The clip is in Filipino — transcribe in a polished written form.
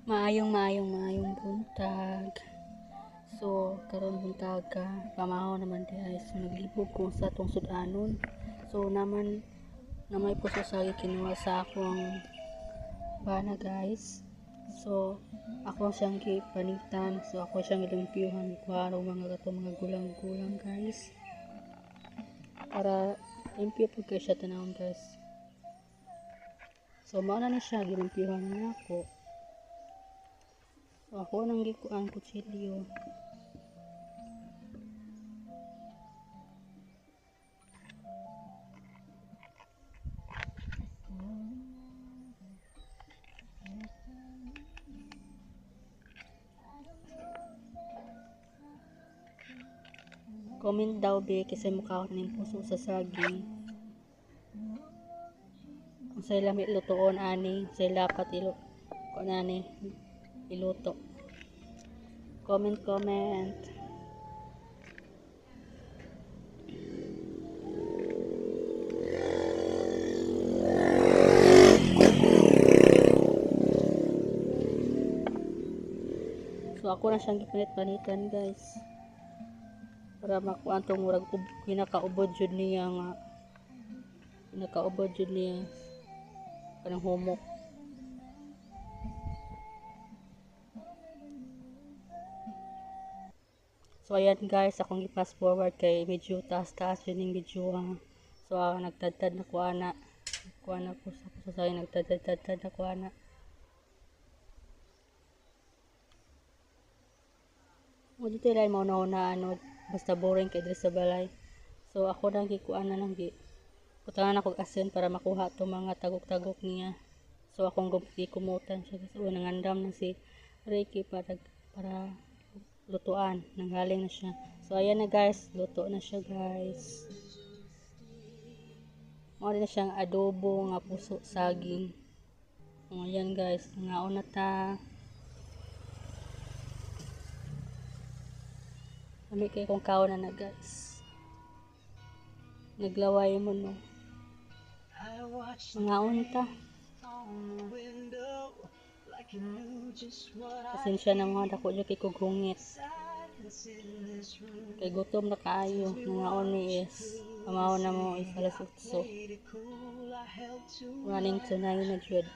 Maayong buntag. So karon buntag ka pamahaw naman di ay so naglibog ko sa atong sudanon. So naman na may puso sa kinuha sa akong bana guys. So ako siyang gipanitan, so ako siyang ilimpyuhan kuha mga gato mga gulang-gulang guys. Para limpyo po kayo siya tanawon guys. So mao na ni siya gilimpyuhan na ako. So ako nang gikuan kutsilyo. Comment daw be kasi mukha ko ning puso sa saging. Kung sa lamit lutoon ani, sa lapat ilo kun ani iluto. Comment. So ako na siyang gipanit-panitan guys. Para makuha tong murag kinakaubod jud niya nga. Kinakaubod jud niya kanang humok. So ayan guys, akong i-fast forward kay medyo taas-taas yun yung video ha. So nagtadtad na ko ana. Kuha na ko sa sayo nagtadtad na ko ana. Mo dito ilay mo na ano basta boring kay diri sa balay. So ako nang gikuan na lang gi. Kutangan ako asin para makuha to mga tagok-tagok niya. So akong gikumutan siya kasi nangandam na si Ricky para lutuan, nanggaling na siya. So ayan na guys, luto na siya guys. Mao na siyang adobo nga puso saging. O ayan guys, ngaon na ta. Kami kay kung kaon na guys. Naglaway mo no. Ngaon ta. Pasensya na mga dako dyan kay kughungit. Kay gutom na kaayo. Ngaon ni is. Pamaw na mo is alas 8. Running to 9 na dyan.